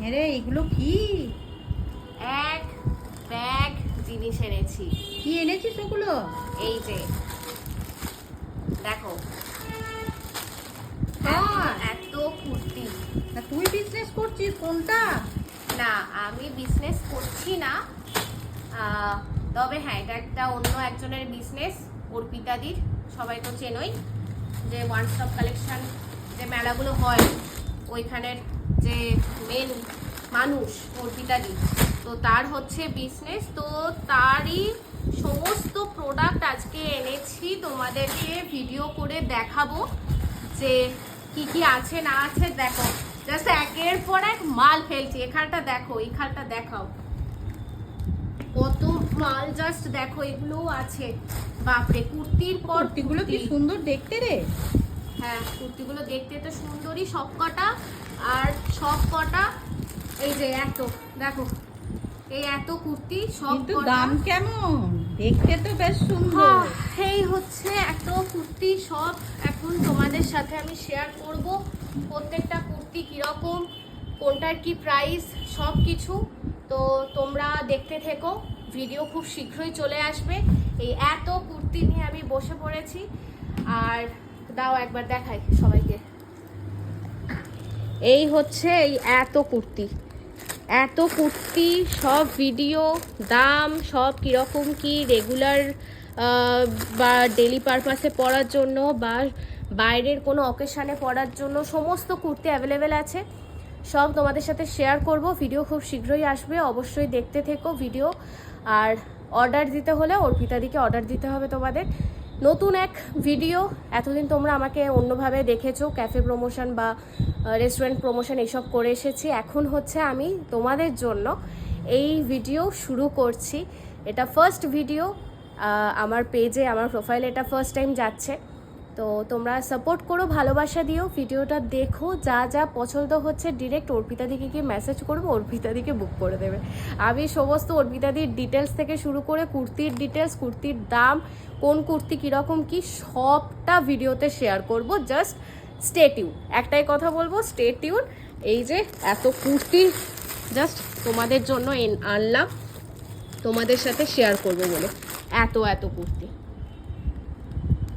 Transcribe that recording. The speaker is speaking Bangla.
আরে এগুলো কি? এক ব্যাগ জিনিস এনেছি। কি এনেছিস ওগুলো? এই যে দেখো, এত কুর্তি। না তুই বিজনেস করছিস কোনটা? না আমি বিজনেস করছি না, তবে হ্যাঁ এটা একটা অন্য একজনের বিজনেস, অর্পিতাদির। সবাই তো চেনই যে ওয়ান স্টপ কালেকশন যে মেলাগুলো হয় ওইখানের যে মেন মানুষ অর্পিতাদি, তো তার হচ্ছে বিজনেস। তো তারই সমস্ত প্রোডাক্ট আজকে এনেছি, তোমাদেরকে ভিডিও করে দেখাবো যে কি কি আছে না আছে। দেখো জাস্ট একের পর এক মাল ফেলছি। এখানটা দেখো, এই খালটা দেখাও কত মাল, জাস্ট দেখো এগুলো আছে। বাপরে, কুর্তির পর কুর্তিগুলো কি সুন্দর দেখতে রে। হ্যাঁ কুর্তিগুলো দেখতে তো সুন্দরই সব কটা, আর সব কটা এই যে এত দেখো, এই এত কুর্তি সব কিন্তু কটা। দাম কেমন? দেখতে তো বেশ সুন্দর। এই হচ্ছে এত কুর্তি সব এখন তোমাদের সাথে আমি শেয়ার করব, প্রত্যেকটা কুর্তি কিরকম, কোনটার কি প্রাইস, সব কিছু। তো তোমরা দেখতে থেকো, ভিডিও খুব শীঘ্রই চলে আসবে। এই এত কুর্তি নিয়ে আমি বসে পড়েছি। আর দাও একবার দেখাই সবাইকে, এই হচ্ছে এই এত কুর্তি, এত কুর্তি সব ভিডিও, দাম সব কীরকম কি, রেগুলার বা ডেলি পারপাসে পরার জন্য বা বাইরের কোনো অকেশানে পরার জন্য সমস্ত কুর্তি অ্যাভেলেবেল আছে। সব তোমাদের সাথে শেয়ার করব, ভিডিও খুব শীঘ্রই আসবে, অবশ্যই দেখতে থেকো ভিডিও। আর অর্ডার দিতে হলে অর্পিতাদিকে অর্ডার দিতে হবে তোমাদের। নতুন এক ভিডিও, এতদিন তোমরা আমাকে অন্যভাবে দেখেছো, ক্যাফে প্রমোশন বা রেস্টুরেন্ট প্রমোশন এইসব করে এসেছি। এখন হচ্ছে আমি তোমাদের জন্য এই ভিডিও শুরু করছি। এটা ফার্স্ট ভিডিও আমার পেজে, আমার প্রোফাইলে এটা ফার্স্ট টাইম যাচ্ছে। তো তোমরা সাপোর্ট করো, ভালোবাসা দিও, ভিডিওটা দেখো, যা যা পছন্দ হচ্ছে ডিরেক্ট অর্পিতাদিকে গিয়ে মেসেজ করবো, অর্পিতাদিকে বুক করে দেবে। আমি সমস্ত অর্পিতাদির ডিটেলস থেকে শুরু করে কুর্তির ডিটেলস, কুর্তির দাম, কোন কুর্তি কীরকম কি, সবটা ভিডিওতে শেয়ার করব। জাস্ট স্টে টিউন, একটাই কথা বলবো, স্টে টিউন। এই যে এত কুর্তি জাস্ট তোমাদের জন্য আনলাম, তোমাদের সাথে শেয়ার করবো বলে, এত এত কুর্তি।